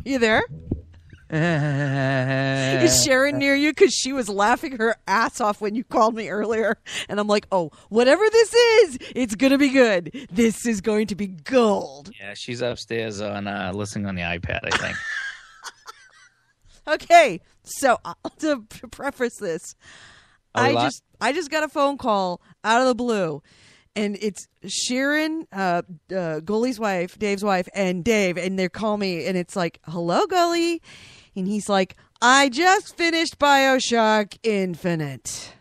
You there? Is Sharon near you? Because she was laughing her ass off when you called me earlier. And I'm like, oh, whatever this is, it's going to be good. This is going to be gold. Yeah, she's upstairs on listening on the iPad, I think. Okay, so to preface this, Are I just got a phone call out of the blue. And it's Sharon, Goalie's wife, Dave's wife, and Dave. And they call me, and it's like, hello, Goalie. And he's like, I just finished Bioshock Infinite.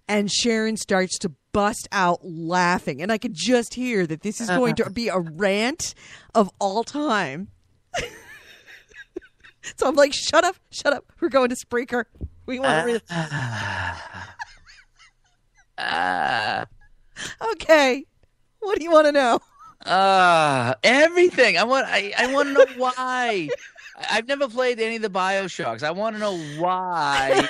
And Sharon starts to bust out laughing. And I could just hear that this is going to be a rant of all time. So I'm like, shut up. We're going to Spreaker. We want to read. Okay. What do you want to know? Everything. I want to know why. I've never played any of the BioShocks. I want to know why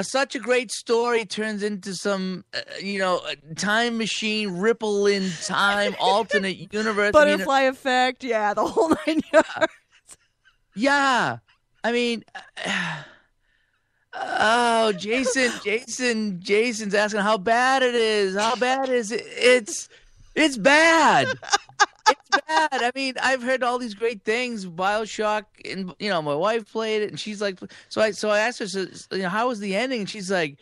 such a great story turns into some, time machine, ripple in time, alternate universe. Butterfly effect. Yeah, the whole 9 yards. Yeah. I mean... Oh, Jason's asking how bad it is. How bad is it? It's bad. It's bad. I mean, I've heard all these great things, BioShock, and my wife played it, and she's like, so I asked her, how was the ending? And she's like,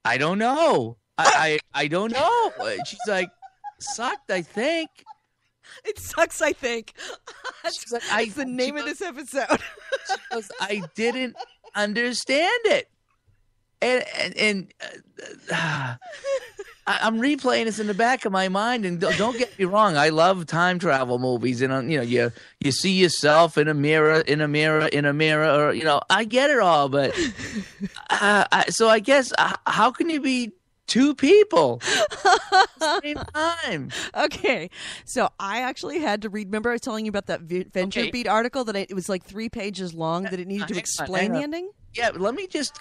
I don't know. I don't know. She's like, sucked, I think. It sucks, I think. She's like, That's the name of this episode. She goes, I didn't understand it, and I'm replaying this in the back of my mind. And don't get me wrong, I love time travel movies, and you see yourself in a mirror, or I get it all, but so I guess how can you be two people at the same time? Okay, so I actually had to read. Remember, I was telling you about that Venture Beat article that it was like 3 pages long that it needed to explain the ending. Yeah, let me just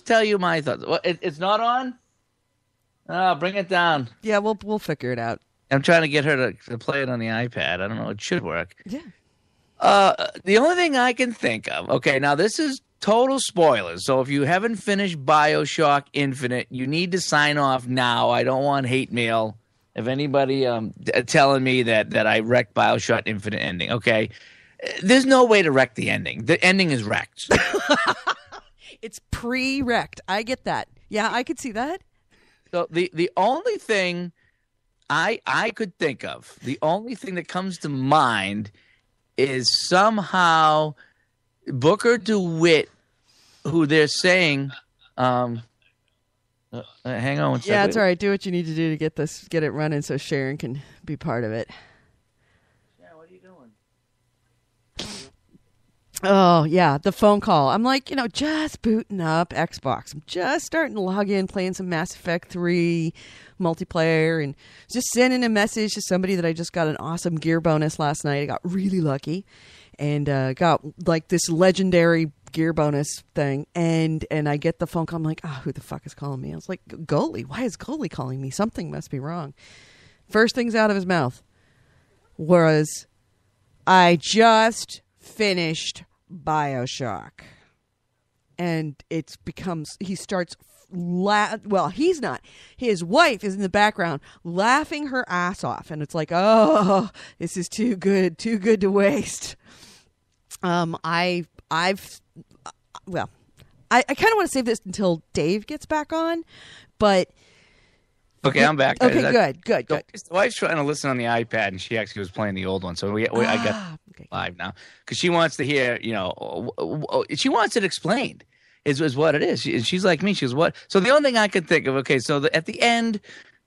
tell you my thoughts. It's not on. Bring it down. Yeah, we'll figure it out. I'm trying to get her to play it on the iPad. I don't know. It should work. Yeah. The only thing I can think of. Okay, now this is total spoilers. So if you haven't finished BioShock Infinite, you need to sign off now. I don't want hate mail. If anybody telling me that I wrecked BioShock Infinite ending, okay? There's no way to wreck the ending. The ending is wrecked. It's pre-wrecked. I get that. Yeah, I could see that. So the only thing I could think of, the only thing that comes to mind is somehow Booker DeWitt, who they're saying, hang on one second. Yeah, it's all right. Do what you need to do to get it running so Sharon can be part of it. Yeah, what are you doing? Oh, yeah, the phone call. I'm like, just booting up Xbox. I'm just starting to log in, playing some Mass Effect 3 multiplayer, and just sending a message to somebody that I just got an awesome gear bonus last night. I got really lucky and got like this legendary gear bonus thing. And I get the phone call. I'm like, who the fuck is calling me? I was like, Goalie. Why is Goalie calling me? Something must be wrong. First things out of his mouth was, I just finished BioShock. And it becomes, he starts well, he's not. His wife is in the background laughing her ass off, and it's like, oh, this is too good to waste. I kind of want to save this until Dave gets back on, but okay, I'm back. Okay, good. The wife's trying to listen on the iPad, and she actually was playing the old one, so I got live now because she wants to hear, she wants it explained. Is what it is. She's like me. She goes, what? So the only thing I could think of, okay, so at the end,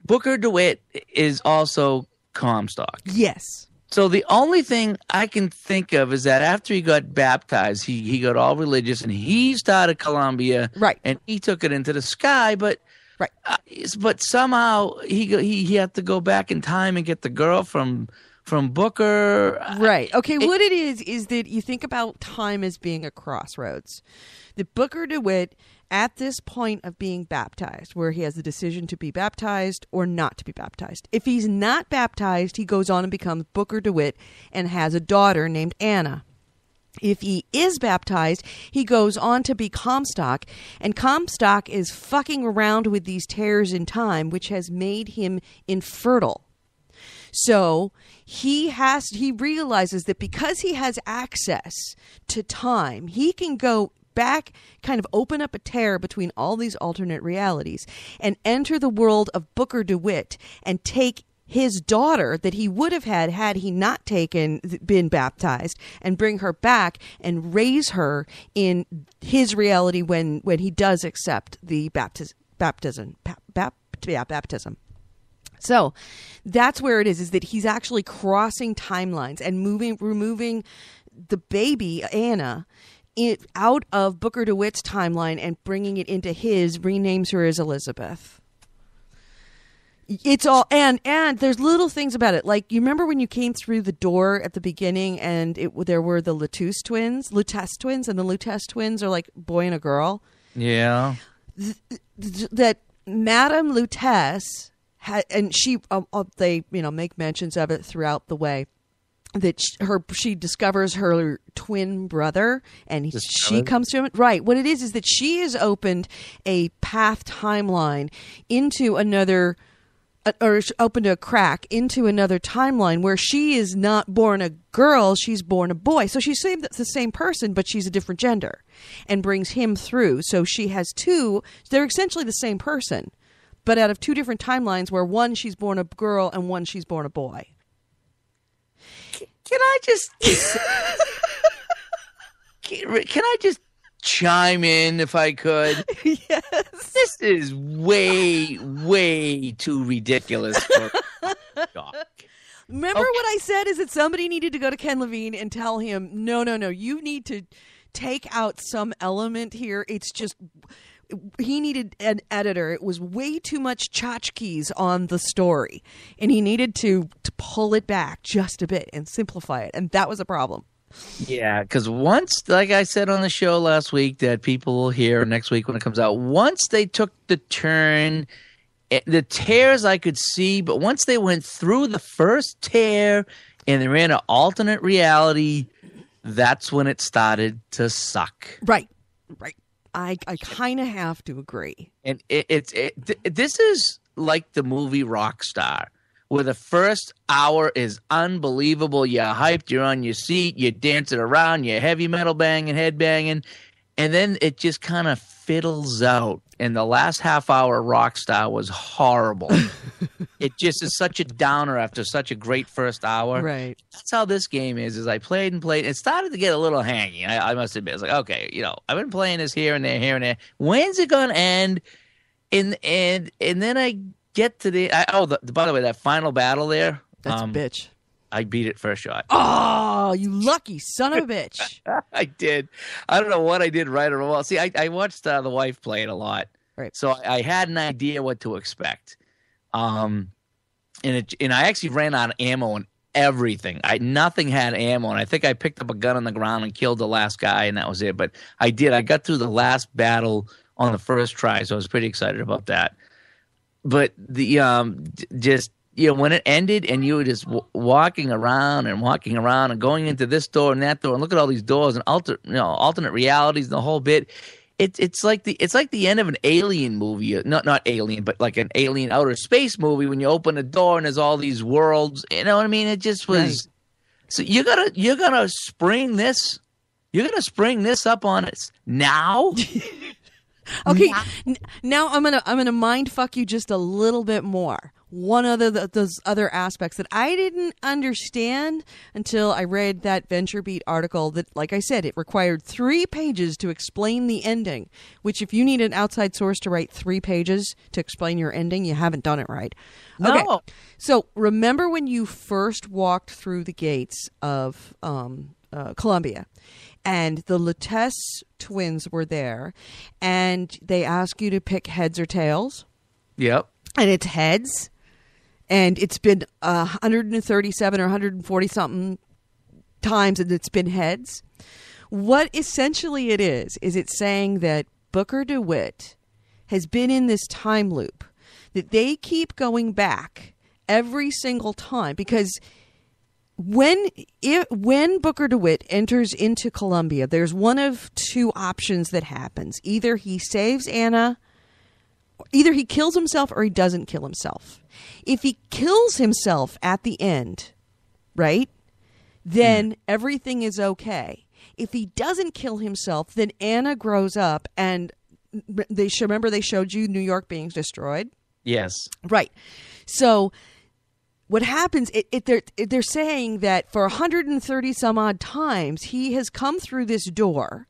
Booker DeWitt is also Comstock. Yes. So the only thing I can think of is that after he got baptized, he got all religious, and he started Columbia, right? And he took it into the sky, but right. But somehow he had to go back in time and get the girl from Booker. Right. Okay. What it is that you think about time as being a crossroads. That Booker DeWitt at this point of being baptized, where he has the decision to be baptized or not to be baptized. If he's not baptized, he goes on and becomes Booker DeWitt and has a daughter named Anna. If he is baptized, he goes on to be Comstock, and Comstock is fucking around with these tears in time, which has made him infertile. So he realizes that because he has access to time, he can go back, kind of open up a tear between all these alternate realities and enter the world of Booker DeWitt and take his daughter that he would have had he not been baptized, and bring her back and raise her in his reality when he does accept the baptism. So that's where it is that he's actually crossing timelines and removing the baby Anna out of Booker DeWitt's timeline and bringing it into his, renames her as Elizabeth. It's all, and there's little things about it. Like, you remember when you came through the door at the beginning and there were the Lutece twins, and the Lutece twins are like boy and a girl. Yeah. That Madame Lutece had, and she, they, make mentions of it throughout the way, that she discovers her twin brother, and she comes to him. Right. What it is that she has opened a path timeline into another, or opened a crack into another timeline where she is not born a girl, she's born a boy. So she's the same person, but she's a different gender, and brings him through. So she has two, they're essentially the same person, but out of two different timelines, where one she's born a girl and one she's born a boy. Can I just can I just chime in if I could? Yes. This is way too ridiculous for Doc. Remember what I said is that somebody needed to go to Ken Levine and tell him, no, you need to take out some element here. It's just, he needed an editor. It was way too much tchotchkes on the story, and he needed to pull it back just a bit and simplify it, and that was a problem. Yeah, because once, like I said on the show last week, that people will hear next week when it comes out, once they took the turn, the tears I could see, but once they went through the first tear and they're in an alternate reality, that's when it started to suck. Right. I kind of have to agree. And this is like the movie Rockstar, where the first hour is unbelievable. You're hyped, you're on your seat, you're dancing around, you're heavy metal banging, head banging, and then it just kind of fiddles out. And the last half hour of Rockstar was horrible. It just is such a downer after such a great first hour. Right. That's how this game is I played and played. It started to get a little hangy. I must admit. It's like, okay, I've been playing this here and there. When's it going to end? And then I get to by the way, that final battle there. That's a bitch. I beat it first shot. Oh, you lucky son of a bitch. I did. I don't know what I did right or wrong. See, I watched the wife play it a lot. Right. So I had an idea what to expect. And I actually ran out of ammo and everything. Nothing had ammo, and I think I picked up a gun on the ground and killed the last guy, and that was it. But I got through the last battle on the first try, so I was pretty excited about that. But the when it ended and you were just walking around and going into this door and that door and look at all these doors and alternate realities and the whole bit. It's like the end of an Alien movie, not Alien, but like an Alien outer space movie when you open the door and there's all these worlds. You know what I mean? It just was. Right. So you're gonna spring this up on us now. Okay, now I'm gonna mind fuck you just a little bit more. One of those other aspects that I didn't understand until I read that VentureBeat article that, like I said, it required 3 pages to explain the ending, which if you need an outside source to write 3 pages to explain your ending, you haven't done it right. No. Okay. So remember when you first walked through the gates of Columbia, and the Lutece twins were there, and they ask you to pick heads or tails? Yep. And it's heads. And it's been 137 or 140 something times, and it's been heads. What essentially it is it's saying that Booker DeWitt has been in this time loop that they keep going back every single time, because when Booker DeWitt enters into Columbia, there's one of two options that happens. Either he saves Anna, either he kills himself or he doesn't kill himself. If he kills himself at the end, right, then everything is okay. If he doesn't kill himself, then Anna grows up, and they showed you New York being destroyed? Yes. Right. So what happens, they're saying that for 130 some odd times, he has come through this door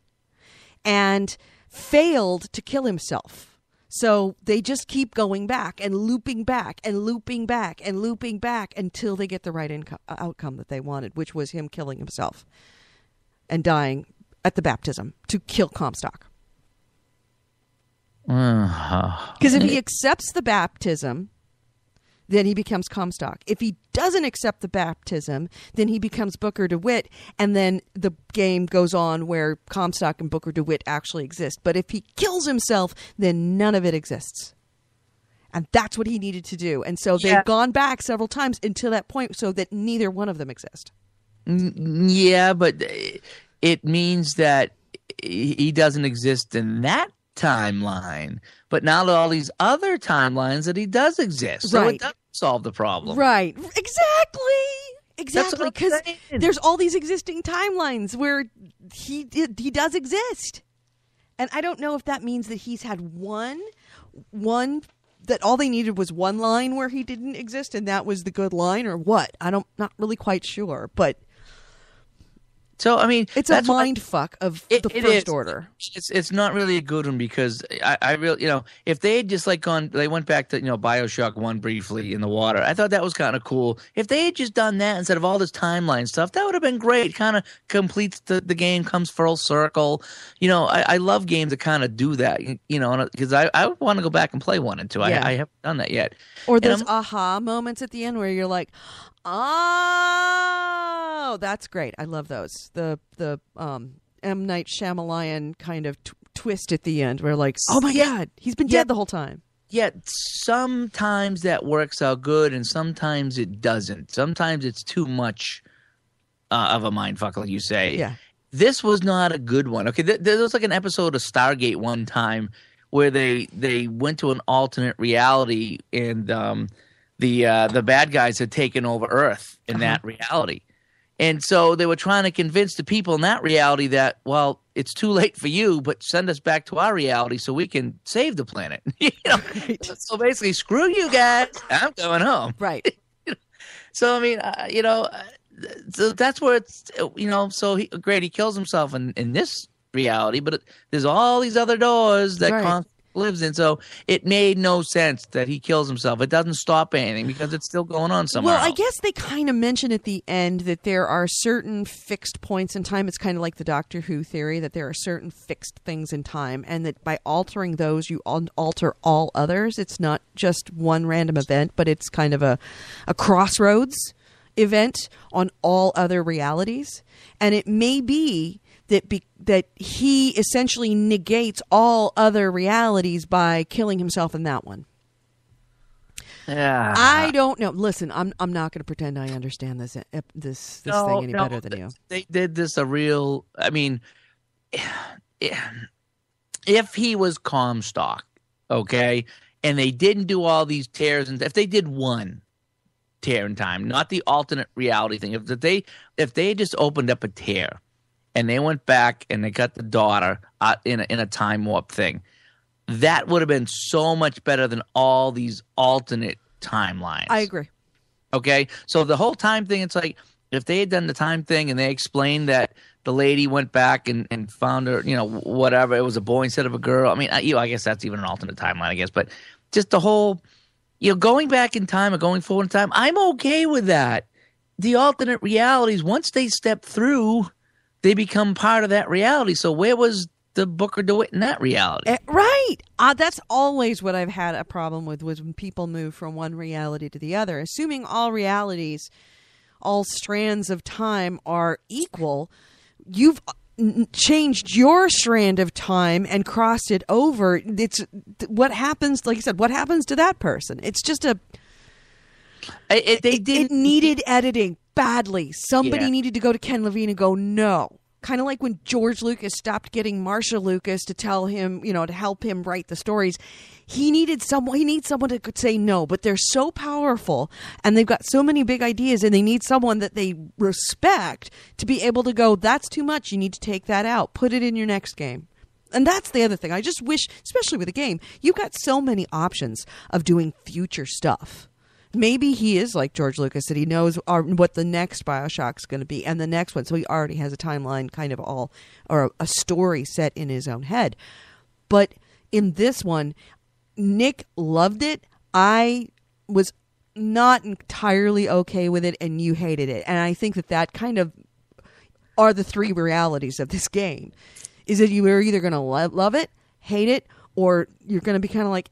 and failed to kill himself. So they just keep going back and looping back and looping back and looping back until they get the right outcome that they wanted, which was him killing himself and dying at the baptism to kill Comstock. Because if he accepts the baptism, then he becomes Comstock. If he doesn't accept the baptism, then he becomes Booker DeWitt, and then the game goes on where Comstock and Booker DeWitt actually exist. But if he kills himself, then none of it exists. And that's what he needed to do. And so they've gone back several times until that point so that neither one of them exist. Yeah, but it means that he doesn't exist in that timeline, but now there are all these other timelines that he does exist. So it doesn't solve the problem. Right. Exactly. Because there's all these existing timelines where he does exist. And I don't know if that means that he's had one that all they needed was one line where he didn't exist and that was the good line, or what. Not really quite sure, but so, I mean, it's a mind fuck of the First Order. It's not really a good one, because I really, if they had just they went back to, Bioshock 1 briefly in the water. I thought that was kind of cool. If they had just done that instead of all this timeline stuff, that would have been great. Kind of completes the game, comes full circle. I love games that kind of do that, because I want to go back and play 1 and 2. I haven't done that yet. Or those aha moments at the end where you're like, oh, that's great. I love those. The M. Night Shyamalan kind of twist at the end where like, oh my God, he's been dead the whole time. Yet sometimes that works out good and sometimes it doesn't. Sometimes it's too much of a mindfuck, like you say. Yeah. This was not a good one. Okay, there was like an episode of Stargate one time where they went to an alternate reality, and the bad guys had taken over Earth in that reality. And so they were trying to convince the people in that reality that, well, it's too late for you, but send us back to our reality so we can save the planet. Right. So basically, screw you guys. I'm going home. Right. So, I mean, so that's where it's, so he kills himself in this reality, but there's all these other doors that Comstock lives in. So it made no sense that he kills himself. It doesn't stop anything because it's still going on somewhere else. I guess they kind of mention at the end that there are certain fixed points in time. It's kind of like the Doctor Who theory that there are certain fixed things in time, and that by altering those, you alter all others. It's not just one random event, but it's kind of a crossroads event on all other realities. And it may be that he essentially negates all other realities by killing himself in that one. Yeah. I don't know. Listen, I'm not going to pretend I understand this thing any better than you. They did this I mean, if he was Comstock, okay, and they didn't do all these tears, and if they did one tear in time, not the alternate reality thing, if they just opened up a tear and they went back and they got the daughter in a time warp thing, that would have been so much better than all these alternate timelines. I agree. Okay? So the whole time thing, it's like, if they had done the time thing and they explained that the lady went back and found her, whatever, it was a boy instead of a girl. I mean, I guess that's even an alternate timeline, I guess. But just the whole, going back in time or going forward in time, I'm okay with that. The alternate realities, once they step through, they become part of that reality. So where was the Booker DeWitt in that reality? Right. That's always what I've had a problem with, was when people move from one reality to the other. Assuming all realities, all strands of time are equal, you've changed your strand of time and crossed it over. It's what happens, like I said, what happens to that person? It's just it needed editing badly. Somebody needed to go to Ken Levine and go, no. Kind of like when George Lucas stopped getting Marsha Lucas to tell him, to help him write the stories. He needs someone that could say no, but they're so powerful and they've got so many big ideas and they need someone that they respect to be able to go, that's too much. You need to take that out. Put it in your next game. And that's the other thing. I just wish, especially with a game, you've got so many options of doing future stuff. Maybe he is like George Lucas, that he knows what the next Bioshock's going to be and the next one. So he already has a timeline kind of or a story set in his own head. But in this one, Nick loved it. I was not entirely okay with it, and you hated it. And I think that kind of are the three realities of this game. Is that you are either going to love it, hate it, or you're going to be kind of like,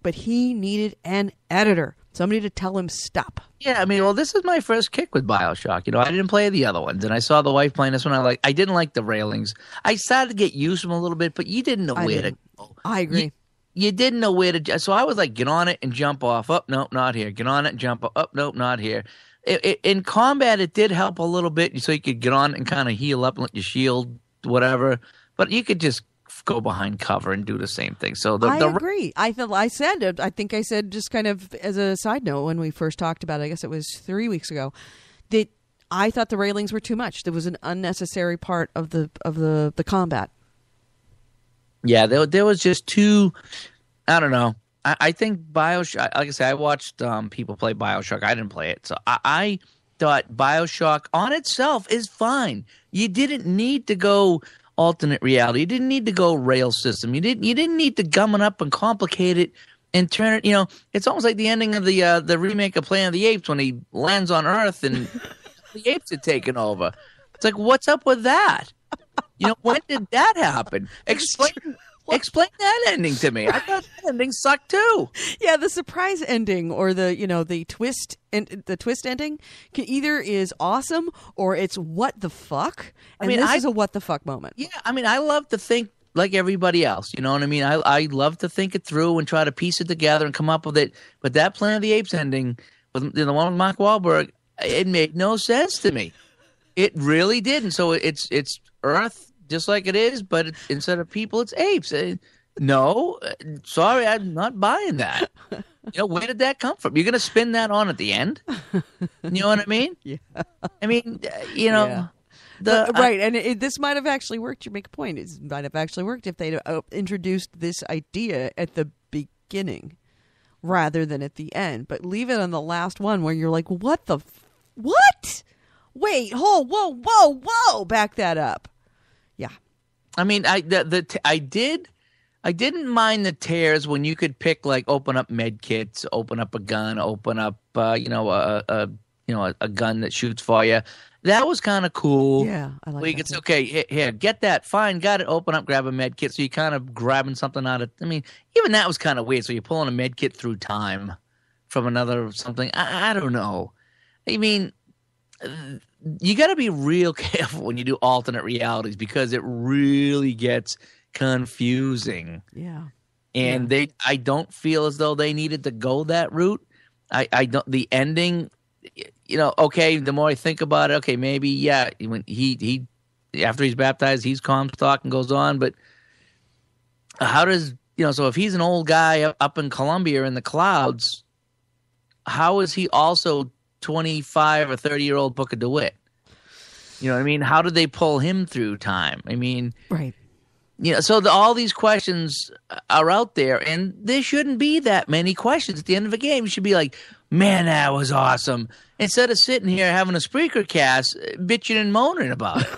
but he needed an editor. Somebody to tell him stop. Yeah, I mean, well, this is my first kick with BioShock. I didn't play the other ones, and I saw the wife playing this one. I didn't like the railings. I started to get used to them a little bit, but you didn't know where to go. I agree. You didn't know where to. So I was like, get on it and jump off. Oh, nope, not here. Get on it and jump off. Oh, nope, not here. In combat, it did help a little bit, so you could get on and kind of heal up and let your shield, whatever. But you could just go behind cover and do the same thing. So I agree. I think I said just kind of as a side note when we first talked about it, I guess it was 3 weeks ago, that I thought the railings were too much. There was an unnecessary part of the combat. Yeah, there was just too. I don't know. I think BioShock. Like I said, I watched people play BioShock. I didn't play it, so I thought BioShock on itself is fine. You didn't need to go alternate reality. You didn't need to go rail system. You didn't need to gum it up and complicate it and turn it. It's almost like the ending of the remake of Planet of the Apes when he lands on Earth and the apes had taken over. It's like, what's up with that? When did that happen? Explain that ending to me. I thought that ending sucked too. Yeah, the surprise ending or the twist ending either is awesome or it's what the fuck. And this is a what the fuck moment. Yeah, I mean, I love to think like everybody else. You know what I mean? I love to think it through and try to piece it together and come up with it. But that Planet of the Apes ending, with the one with Mark Wahlberg, it made no sense to me. It really didn't. So it's Earth. Just like it is, but instead of people, it's apes. No, sorry, I'm not buying that. Where did that come from? You're going to spin that on at the end? You know what I mean? Yeah. I mean, Yeah. Right, and this might have actually worked. You make a point. It might have actually worked if they'd introduced this idea at the beginning rather than at the end. But leave it on the last one where you're like, what? Wait, whoa, back that up. Yeah, I mean, I didn't mind the tears when you could pick like open up med kits, open up a gun, open up a gun that shoots for you. That was kind of cool. Yeah, I like that. It's okay. Here, get that. Fine, got it. Open up, grab a med kit. So you kind of grabbing something out of. I mean, even that was kind of weird. So you're pulling a med kit through time from another something. I don't know. I mean. You got to be real careful when you do alternate realities because it really gets confusing. Yeah. And I don't feel as though they needed to go that route. I don't. The ending, okay. The more I think about it, okay, maybe when he after he's baptized, he's Comstock and goes on. But how does So if he's an old guy up in Colombia in the clouds, how is he also 25 or 30-year-old Booker DeWitt? You know what I mean? How did they pull him through time? I mean, right. So all these questions are out there, and there shouldn't be that many questions at the end of a game. You should be like, man, that was awesome. Instead of sitting here having a Spreaker cast, bitching and moaning about it.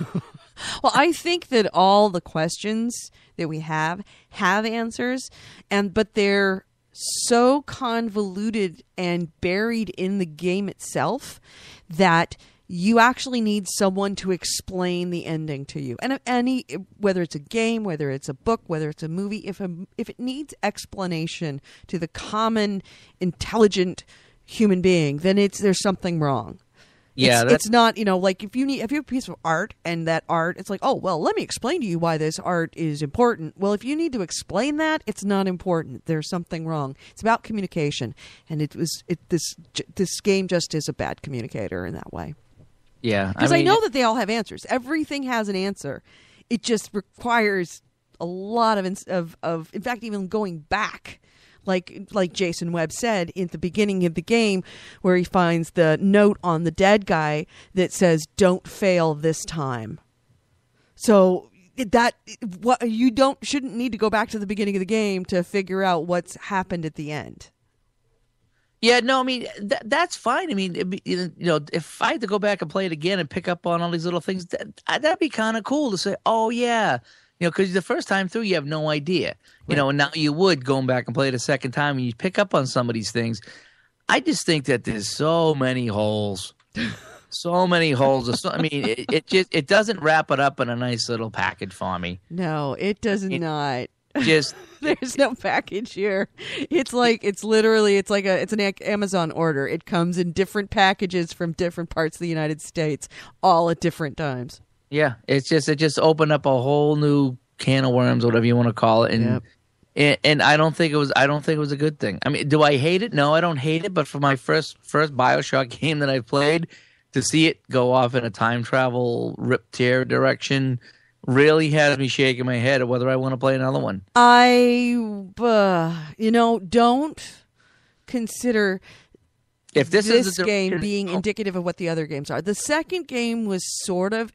Well, I think that all the questions that we have answers, but they're so convoluted and buried in the game itself that you actually need someone to explain the ending to you. And whether it's a game, whether it's a book, whether it's a movie, if it needs explanation to the common intelligent human being, then there's something wrong. Yeah, it's not, like if you have a piece of art and that art, it's like, oh, well, let me explain to you why this art is important. Well, if you need to explain that, it's not important. There's something wrong. It's about communication, and this game just is a bad communicator in that way. Yeah, because I know that they all have answers. Everything has an answer. It just requires a lot of in fact, even going back. Like Jason Webb said at the beginning of the game, where he finds the note on the dead guy that says, "Don't fail this time." So shouldn't need to go back to the beginning of the game to figure out what's happened at the end. Yeah, no, I mean that's fine. I mean, if I had to go back and play it again and pick up on all these little things, that'd be kind of cool to say, "Oh yeah." Because the first time through, you have no idea. Right. And now you would going back and play it a second time, and you pick up on some of these things. I just think that there's so many holes, so many holes. I mean, it doesn't wrap it up in a nice little package for me. No, it does not. Just there's no package here. It's like it's an Amazon order. It comes in different packages from different parts of the United States, all at different times. Yeah, it just opened up a whole new can of worms, whatever you want to call it, and I don't think it was a good thing. I mean, do I hate it? No, I don't hate it. But for my first BioShock game that I played, to see it go off in a time travel rip tear direction really has me shaking my head at whether I want to play another one. Don't consider if this game being indicative of what the other games are. The second game was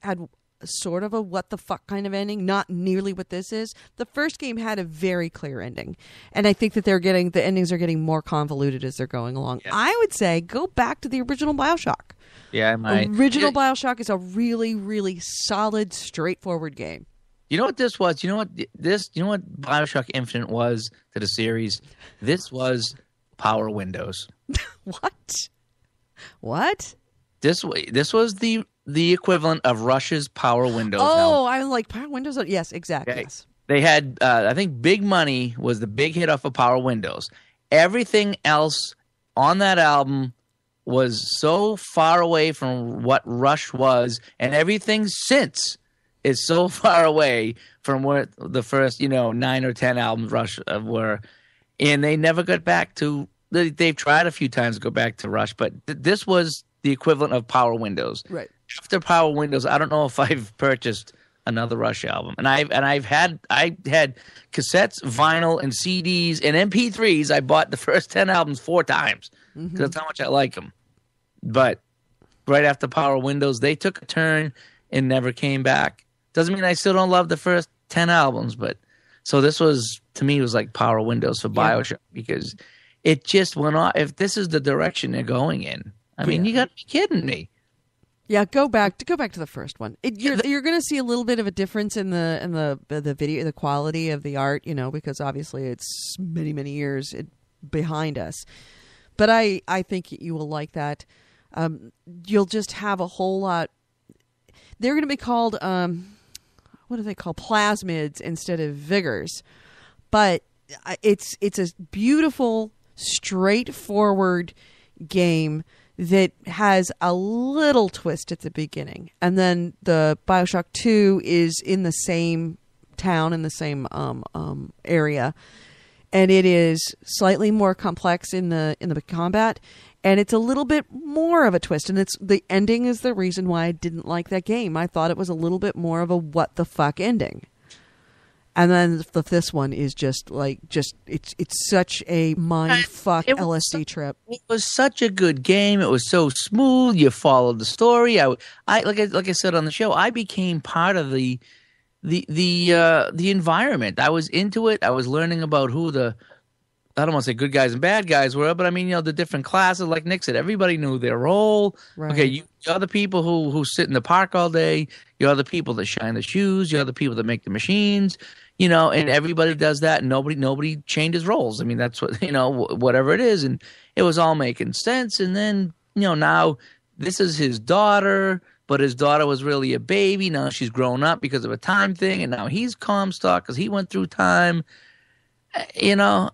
had sort of a what the fuck kind of ending, not nearly what this is. The first game had a very clear ending, and I think that the endings are getting more convoluted as they're going along. Yeah. I would say go back to the original BioShock. Yeah, I might. Original BioShock is a really, really solid, straightforward game. You know what this was? You know what BioShock Infinite was to the series? This was Power Windows. What? This was the equivalent of Russia's Power Windows. Oh, I like Power Windows. Yes, exactly. Okay. Yes. They had, I think, Big Money was the big hit off of Power Windows. Everything else on that album was so far away from what Rush was, and everything since is so far away from what the first, 9 or 10 albums Rush were, and they never got back to. They've tried a few times to go back to Rush, but this was the equivalent of Power Windows. Right. After Power Windows, I don't know if I've purchased another Rush album, and I had cassettes, vinyl, and CDs and MP3s. I bought the first 10 albums 4 times because that's how much I like them. But right after Power Windows, they took a turn and never came back. Doesn't mean I still don't love the first 10 albums, but so this was, to me, it was like Power Windows for BioShock because it just went off. If this is the direction they're going in, I mean, you got to be kidding me. Yeah, go back to the first one. You're going to see a little bit of a difference in the video, the quality of the art, because obviously it's many years behind us. But I think you will like that. You'll just have a whole lot. They're going to be called what do they call plasmids instead of vigors, but it's a beautiful, straightforward game that has a little twist at the beginning. And then the BioShock 2 is in the same town, in the same area. And it is slightly more complex in the combat. And it's a little bit more of a twist. And the ending is the reason why I didn't like that game. I thought it was a little bit more of a what the fuck ending. And then this one is it's such a mind fuck LSD trip. It was such a good game. It was so smooth. You followed the story. I like I said on the show, I became part of the environment. I was into it. I was learning about who I don't want to say good guys and bad guys were, but I mean, the different classes. Like Nick said, everybody knew their role. Right. Okay, you're the people who sit in the park all day. You're the people that shine the shoes. You're the people that make the machines. And everybody does that, and nobody changes roles. I mean, that's what, whatever it is. And it was all making sense. And then, now this is his daughter, but his daughter was really a baby. Now she's grown up because of a time thing. And now he's Comstock because he went through time. And now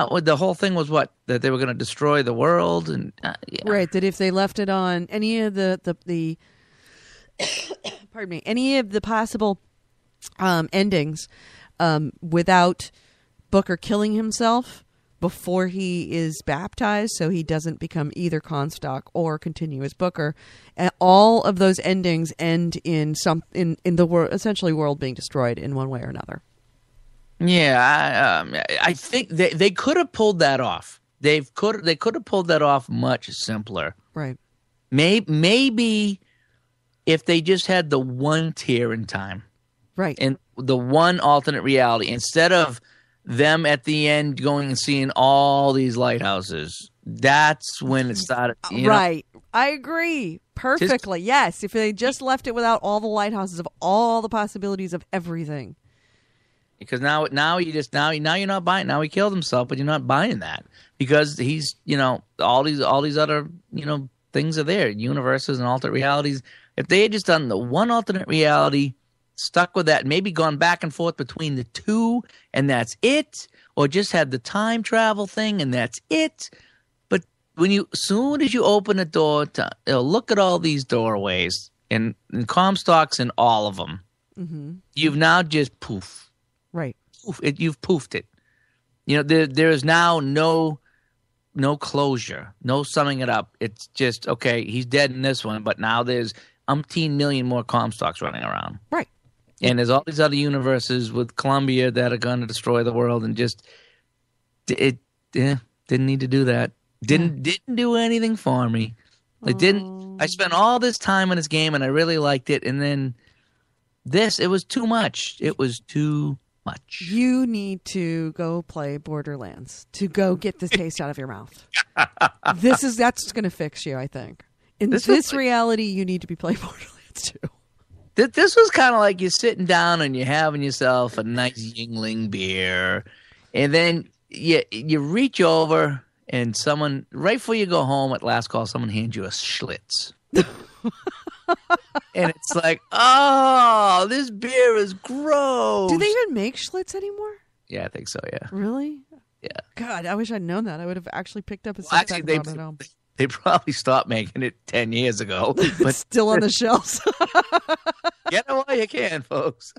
the whole thing was what, that they were going to destroy the world, and yeah. Right, that if they left it on any of the pardon me, any of the possible endings without Booker killing himself before he is baptized, so he doesn't become either Comstock or continue as Booker, and all of those endings end in the world, essentially world being destroyed in one way or another. Yeah, I think they could have pulled that off. They could have pulled that off much simpler. Right. Maybe if they just had the one tier in time. Right. And the one alternate reality, instead of them at the end going and seeing all these lighthouses, that's when it started. Right. I agree perfectly. Yes. If they just left it without all the lighthouses of all the possibilities of everything. Because now you're not buying. Now he killed himself, but you're not buying that because he's, all these other, things are there, universes and alternate realities. If they had just done the one alternate reality, stuck with that, maybe gone back and forth between the two, and that's it, or just had the time travel thing, and that's it. But soon as you open a door to look at all these doorways and Comstock's in all of them, you've now just poof. Right. You've poofed it. There is now no closure, no summing it up. It's just, okay, he's dead in this one, but now there's umpteen million more Comstocks running around. Right. And there's all these other universes with Columbia that are going to destroy the world, and just didn't need to do that. Didn't do anything for me. It didn't. I spent all this time on this game, and I really liked it, and then it was too much. It was too much. You need to go play Borderlands to go get the taste out of your mouth. That's going to fix you, I think. In this reality, you need to be playing Borderlands too. This was kind of like you're sitting down and you're having yourself a nice Yingling beer, and then you reach over and someone, right before you go home at last call, someone hands you a Schlitz. And it's like, oh, this beer is gross. Do they even make Schlitz anymore? Yeah, I think so, yeah. Really? Yeah. God, I wish I'd known that. I would have actually picked up a Well, actually, they probably stopped making it 10 years ago. But it's still on the shelves. Get it while you can, folks.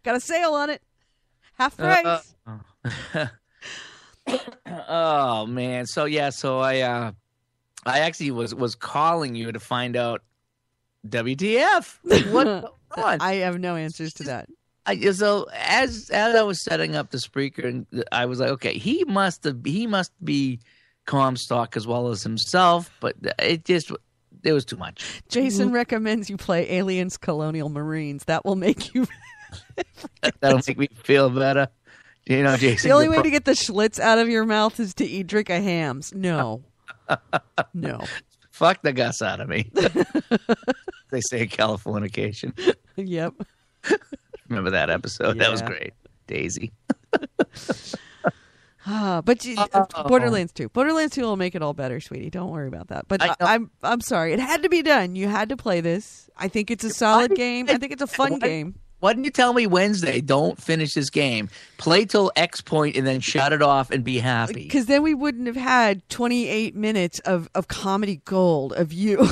Got a sale on it. Half price. Oh, man. So I actually was calling you to find out WTF. What's going on? I have no answers to that. So as I was setting up the Spreaker, and I was like, okay, he must be Comstock as well as himself, but it was too much. Jason recommends you play Aliens Colonial Marines. That will make you that'll make me feel better. Jason. The only way to get the Schlitz out of your mouth is to drink a hams. No. No. Fuck the guts out of me. They say Californication. Yep. Remember that episode? Yeah. That was great. Daisy. But Borderlands 2. Borderlands 2 will make it all better, sweetie. Don't worry about that. But I'm sorry. It had to be done. You had to play this. I think it's a solid game. I think it's a fun game. Why didn't you tell me Wednesday, don't finish this game? Play till X point and then shut it off and be happy. Because then we wouldn't have had 28 minutes of comedy gold of you.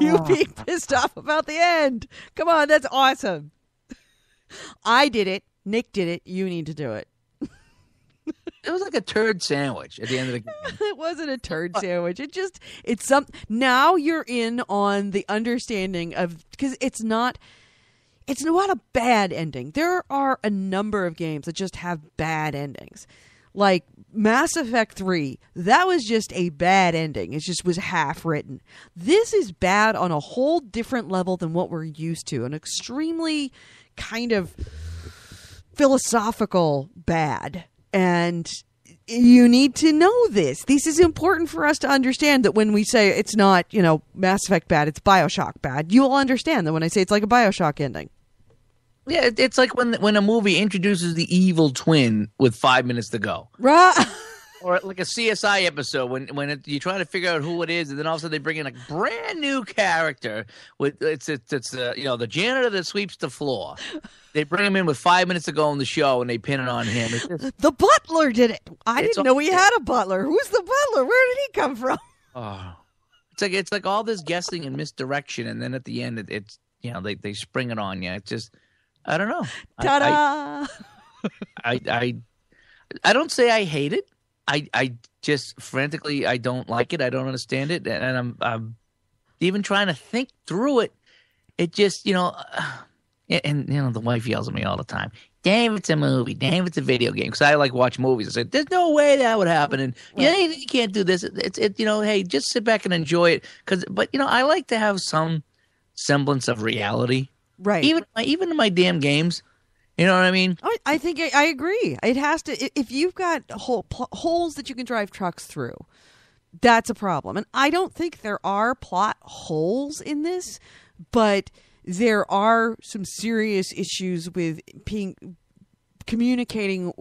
You being pissed off about the end. Come on, that's awesome. I did it. Nick did it. You need to do it. It was like a turd sandwich at the end of the game. It wasn't a turd sandwich. It's some. Now you're in on the understanding of, because it's not a bad ending. There are a number of games that just have bad endings. Like Mass Effect 3, that was just a bad ending. It just was half written. This is bad on a whole different level than what we're used to. An extremely kind of philosophical bad. And you need to know this. This is important for us to understand that when we say it's not, Mass Effect bad, it's Bioshock bad. You'll understand that when I say it's like a Bioshock ending. Yeah, it's like when a movie introduces the evil twin with 5 minutes to go. Right. Or like a CSI episode when you're trying to figure out who it is, and then all of a sudden they bring in a brand new character with it's the janitor that sweeps the floor. They bring him in with 5 minutes to go on the show, and they pin it on him. It's just, The butler did it. I didn't know we had a butler. Who's the butler? Where did he come from? oh, it's like all this guessing and misdirection, and then at the end it's they spring it on you. It's just I don't know. Ta-da! I don't say I hate it. I just frantically I don't like it. I don't understand it, and I'm even trying to think through it. It just and the wife yells at me all the time. Damn, it's a movie. Damn, it's a video game. Because I like watch movies. I said, there's no way that would happen. And you can't do this. Hey, just sit back and enjoy it. But I like to have some semblance of reality. Right. Even in my damn games. You know what I mean? I think I agree. It has to. If you've got holes that you can drive trucks through, that's a problem. And I don't think there are plot holes in this, but there are some serious issues with communicating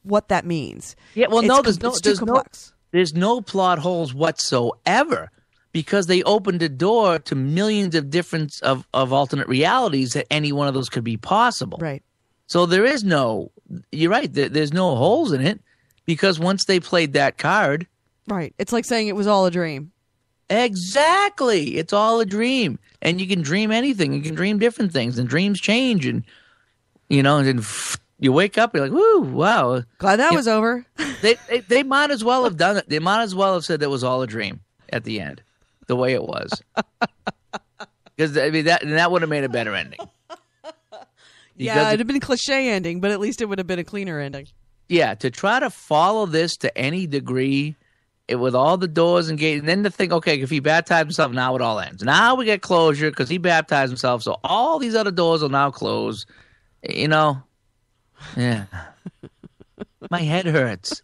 what that means. Yeah, well, it's too complex. There's no plot holes whatsoever because they opened the door to millions of different of alternate realities that any one of those could be possible. Right. So there is no. You're right. There's no holes in it because once they played that card. Right. It's like saying it was all a dream. Exactly. It's all a dream. And you can dream anything. You can dream different things. And dreams change. And, and then you wake up, you're like, woo, wow. Glad that was over. They might as well have done it. They might as well have said that was all a dream at the end, the way it was. Because, that would have made a better ending. Yeah, it'd have been a cliche ending, but at least it would have been a cleaner ending. Yeah, to try to follow this to any degree with all the doors and gates, and then to think, okay, if he baptized himself, now it all ends. Now we get closure because he baptized himself, so all these other doors will now close. Yeah. My head hurts.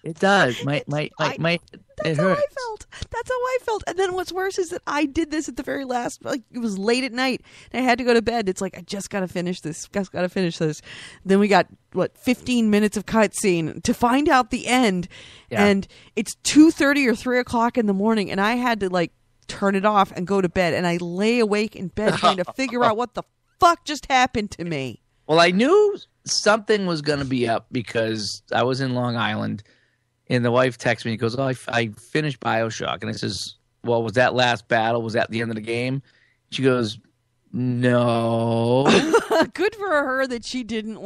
It does. It That's hurts. how I felt. That's how I felt. And then what's worse is that I did this at the very last, it was late at night and I had to go to bed. It's like, I just got to finish this. Then we got 15 minutes of cutscene to find out the end. Yeah. And it's 2:30 or 3 o'clock in the morning. And I had to turn it off and go to bed. And I lay awake in bed trying to figure out what the fuck just happened to me. Well, I knew something was going to be up because I was in Long Island. And the wife texts me and goes, I finished Bioshock. And I says, well, was that last battle? Was that the end of the game? She goes, no. Good for her that she didn't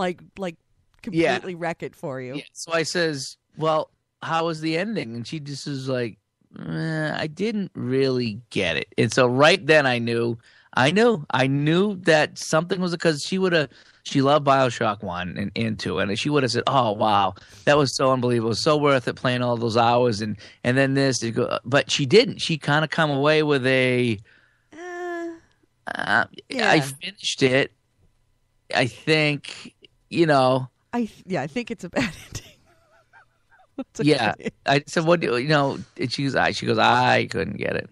completely wreck it for you. Yeah. So I says, well, how was the ending? And she just is like, I didn't really get it. And so right then I knew that something was because she loved Bioshock 1 and 2, and she would have said, oh, wow, that was so unbelievable. It was so worth it playing all those hours, and then this. But she didn't. She kind of come away with a, I finished it. I think, I think it's a bad ending. Yeah. I said, what do and she goes, I couldn't get it.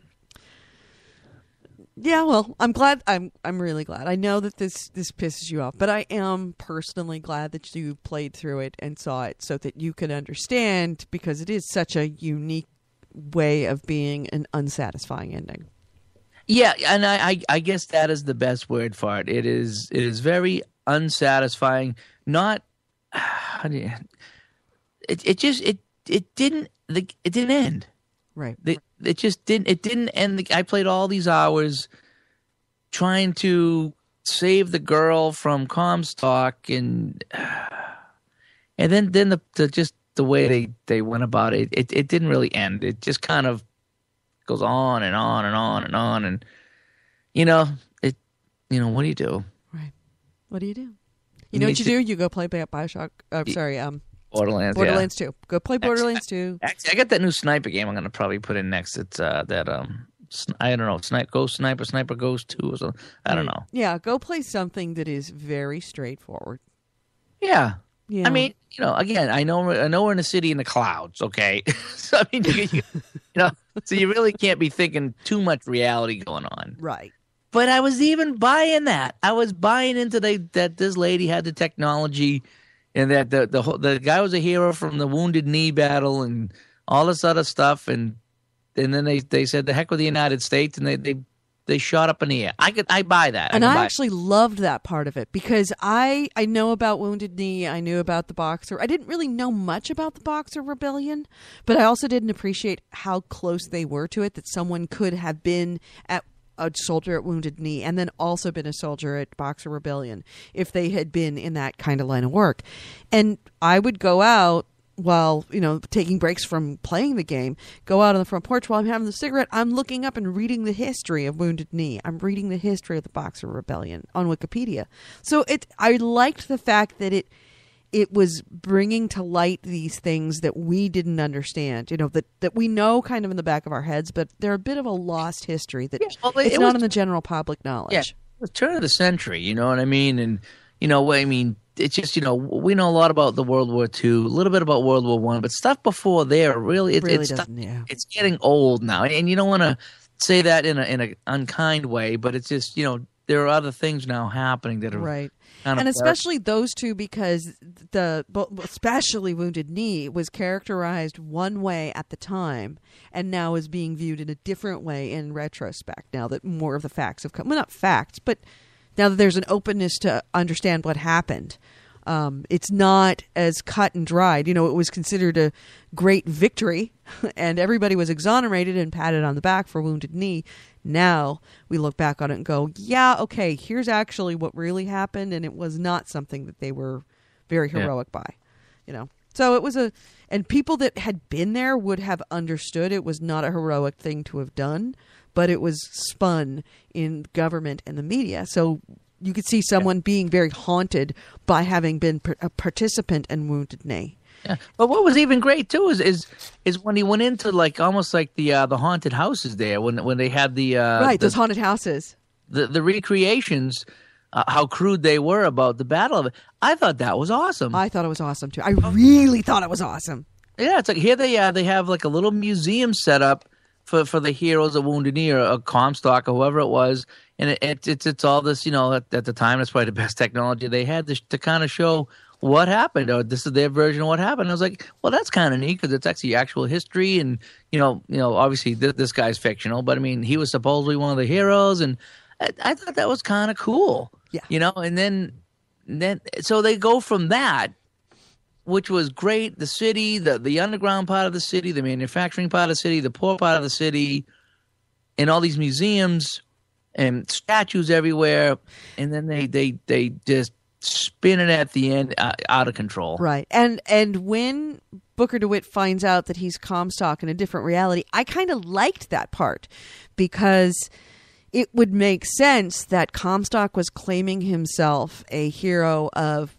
Yeah, well, I'm glad. I'm really glad. I know that this pisses you off, but I am personally glad that you played through it and saw it so that you can understand, because it is such a unique way of being an unsatisfying ending. Yeah, and I guess that is the best word for it. It is very unsatisfying. Not it didn't end. Right. It just didn't. It didn't end. I played all these hours trying to save the girl from Comstock, and then the way they went about it, it didn't really end. It just kind of goes on and on and on and on, and what do you do? Right. What do you do? You know what you do? You go play Bioshock. Borderlands. Borderlands 2. Go play Borderlands 2. Actually, I got that new sniper game I'm going to probably put in next. It's I don't know, Sniper Ghost 2 or something. I don't know. Yeah, go play something that is very straightforward. Yeah. I mean, again, I know we're in a city in the clouds, okay? So I mean, so you really can't be thinking too much reality going on. Right. But I was even buying that. I was buying into that this lady had the technology. and that the guy was a hero from the Wounded Knee battle and all this other stuff, and then they said the heck with the United States, and they shot up in the air. I buy that. And I actually loved that part of it because I know about Wounded Knee. I knew about the Boxer. I didn't really know much about the Boxer Rebellion, but I also didn't appreciate how close they were to it, that someone could have been a soldier at Wounded Knee and then also been a soldier at Boxer Rebellion if they had been in that kind of line of work. And I would go out while, taking breaks from playing the game, go out on the front porch while I'm having the cigarette. I'm looking up and reading the history of Wounded Knee. I'm reading the history of the Boxer Rebellion on Wikipedia. So I liked the fact that it was bringing to light these things that we didn't understand, that we know kind of in the back of our heads, but they're a bit of a lost history that it's not in the general public knowledge. Yeah, it was turn of the century, you know what I mean? And, it's just, we know a lot about the World War II, a little bit about World War One, but stuff before there it's getting old now. And you don't want to say that in an unkind way, but it's just, there are other things now happening that are right. And especially those two, because especially Wounded Knee was characterized one way at the time and now is being viewed in a different way in retrospect, now that more of the facts have come. Well, not facts, but now that there's an openness to understand what happened. It's not as cut and dried. It was considered a great victory and everybody was exonerated and patted on the back for Wounded Knee. Now we look back on it and go, yeah, okay, here's actually what really happened, and it was not something that they were very heroic by, So it was and people that had been there would have understood it was not a heroic thing to have done, but it was spun in government and the media. So you could see someone being very haunted by having been a participant in Wounded Knee. Yeah, but what was even great too is when he went into almost like the haunted houses there when they had those haunted houses, the recreations, how crude they were about the battle of it. I thought that was awesome. I thought it was awesome too. I really thought it was awesome. Yeah, it's like here they have like a little museum set up for the heroes of Wounded Knee or Comstock or whoever it was, and it's all this, at the time it's probably the best technology they had to kind of show what happened, or this is their version of what happened. I was like, well, that's kind of neat because it's actually actual history, and obviously this guy's fictional, but I mean, he was supposedly one of the heroes, and I thought that was kind of cool. Yeah, and then so they go from that, which was great. The city, the underground part of the city, the manufacturing part of the city, the poor part of the city, and all these museums and statues everywhere, and then they just spin it at the end out of control. Right. And when Booker DeWitt finds out that he's Comstock in a different reality, I kind of liked that part because it would make sense that Comstock was claiming himself a hero of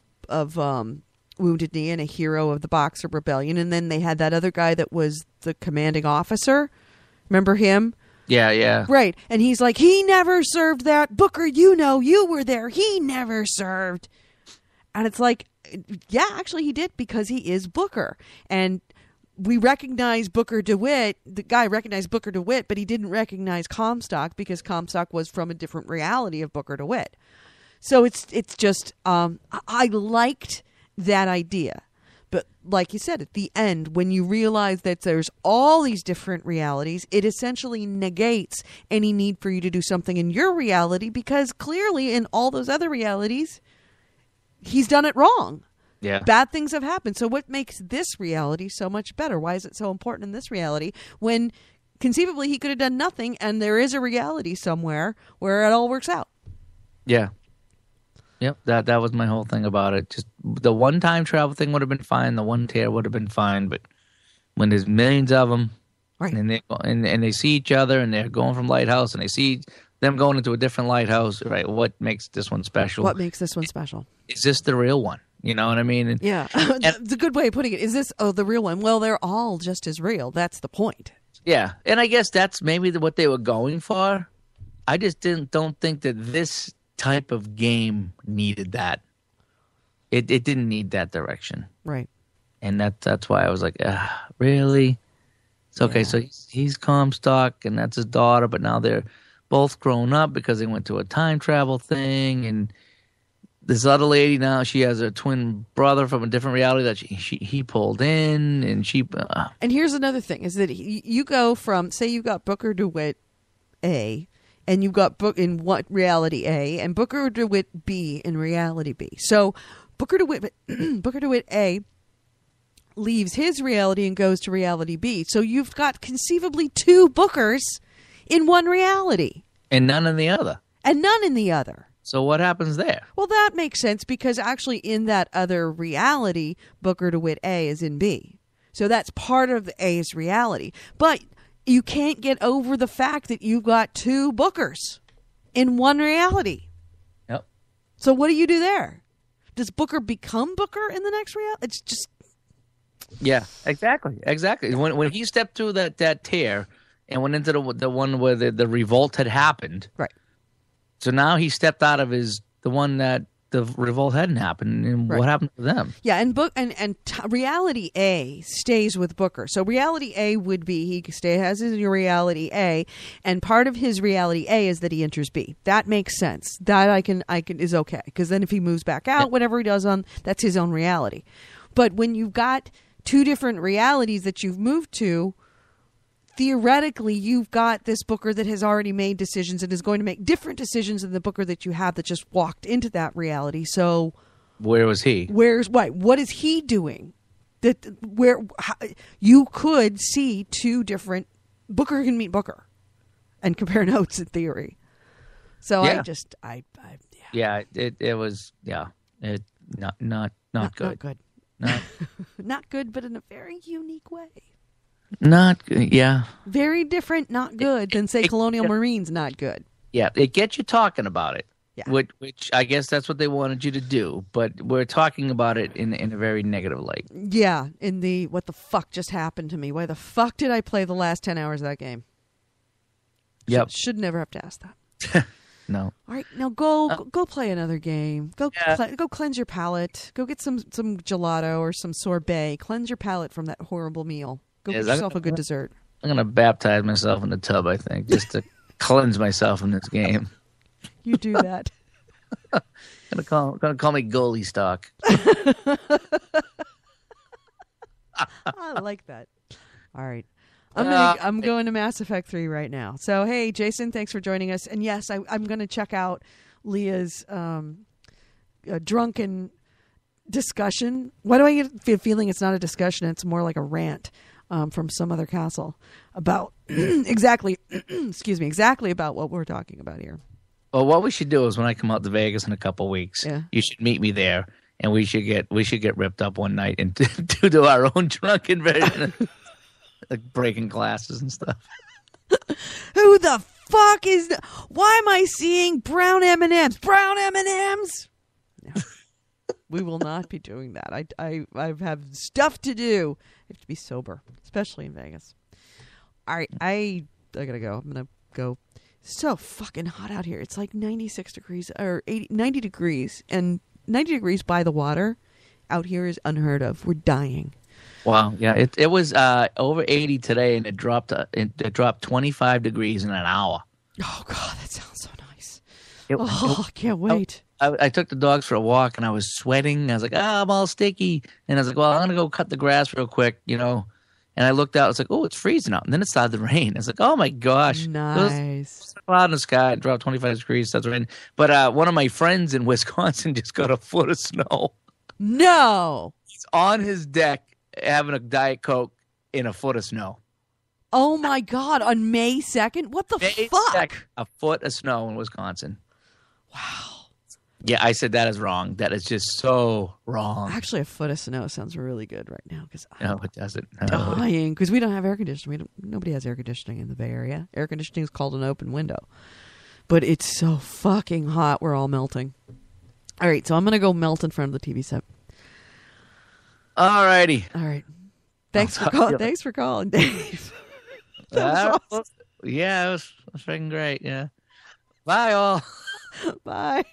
Wounded Knee and a hero of the Boxer Rebellion. And then they had that other guy that was the commanding officer. Remember him? Yeah. Right. And he's like, he never served that. Booker, you were there. He never served. And it's like, yeah, actually he did, because he is Booker. And we recognize Booker DeWitt. The guy recognized Booker DeWitt, but he didn't recognize Comstock because Comstock was from a different reality of Booker DeWitt. So it's just, I liked that idea. But like you said, at the end, when you realize that there's all these different realities, it essentially negates any need for you to do something in your reality, because clearly in all those other realities, he's done it wrong. Yeah. Bad things have happened. So what makes this reality so much better? Why is it so important in this reality when conceivably he could have done nothing and there is a reality somewhere where it all works out? Yeah. Yep, that was my whole thing about it. Just the one-time travel thing would have been fine. The one tear would have been fine. But when there's millions of them, right, and they see each other, and they're going from lighthouse, and they see them going into a different lighthouse, right? What makes this one special? What makes this one special? Is this the real one? You know what I mean? Yeah, it's a good way of putting it. Is this the real one? Well, they're all just as real. That's the point. Yeah, and I guess that's maybe what they were going for. I just don't think that this type of game needed that. It didn't need that direction, right? And that's why I was like, really? It's okay. Yeah. So he's Comstock, and that's his daughter, but now they're both grown up because they went to a time travel thing, and this other lady now, she has a twin brother from a different reality that he pulled in, and she. And here's another thing: is that you go from, say, you got Booker DeWitt A, and you got in what reality A, and Booker DeWitt B in reality B. So Booker DeWitt A leaves his reality and goes to reality B. So you've got conceivably two Bookers in one reality, and none in the other. And none in the other. So what happens there? Well, that makes sense because actually in that other reality, Booker DeWitt A is in B. So that's part of the A's reality. But you can't get over the fact that you've got two Bookers in one reality. Yep. So what do you do there? Does Booker become Booker in the next reality? It's just... Yeah, exactly. When he stepped through that tear and went into the one where the revolt had happened. Right. So now he stepped out of the one that the revolt hadn't happened, and what happened to them? Yeah, and reality A stays with Booker. So reality A would be has his reality A, and part of his reality A is that he enters B. That makes sense. That I can is okay, because then if he moves back out, whatever he does that's his own reality. But when you've got two different realities that you've moved to, theoretically, you've got this Booker that has already made decisions and is going to make different decisions than the Booker that you have that just walked into that reality. So, where was he? What is he doing? You could see two different Booker can meet Booker and compare notes in theory. So yeah. It was not good. Not good. No. Not good, but in a very unique way. Not good, yeah. Very different, not good, than, say, Colonial Marines, not good. Yeah, it gets you talking about it, yeah. which I guess that's what they wanted you to do, but we're talking about it in a very negative light. Yeah, in the, what the fuck just happened to me? Why the fuck did I play the last 10 hours of that game? Yep. Should never have to ask that. No. All right, now go play another game. Go cleanse your palate. Go get some gelato or some sorbet. Cleanse your palate from that horrible meal. Go get yourself a good dessert. I'm going to baptize myself in the tub, I think, just to cleanse myself in this game. You do that. Gonna call me goalie stock. I like that. All right. I'm going to Mass Effect 3 right now. So, hey, Jason, thanks for joining us. And yes, I'm going to check out Leah's drunken discussion. Why do I get the feeling it's not a discussion? It's more like a rant from some other castle about exactly about what we're talking about here. Well, what we should do is when I come out to Vegas in a couple of weeks, you should meet me there, and we should get ripped up one night and do our own drunken version, like breaking glasses and stuff. Who the fuck is that? Why am I seeing brown M&Ms? Brown M&Ms? No. We will not be doing that. I have stuff to do. I have to be sober, especially in Vegas. All right, I gotta go. I'm gonna go. It's so fucking hot out here. It's like 96 degrees or 90 degrees, and 90 degrees by the water out here is unheard of. We're dying. Wow. Yeah. It was over 80 today, and it dropped 25 degrees in an hour. Oh God, that sounds so nice. I can't wait. I took the dogs for a walk, and I was sweating. I was like, I'm all sticky. And I was like, well, I'm going to go cut the grass real quick, And I looked out. I was like, oh, it's freezing out. And then it started to rain. I was like, oh, my gosh. Nice. It was a cloud in the sky. It dropped 25 degrees. Started to rain. But one of my friends in Wisconsin just got a foot of snow. No. He's on his deck having a Diet Coke in a foot of snow. Oh, my God. On May 2nd? What the fuck? 2nd, a foot of snow in Wisconsin. Wow. Yeah, I said that is wrong. That is just so wrong. Actually, a foot of snow sounds really good right now because no, it doesn't. No. Dying because we don't have air conditioning. Nobody has air conditioning in the Bay Area. Air conditioning is called an open window, but it's so fucking hot. We're all melting. All right, so I'm gonna go melt in front of the TV set. All righty. All right. Thanks for calling. Thanks for calling, Dave. That was awesome. Yeah, it was freaking great. Yeah. Bye, all. Bye.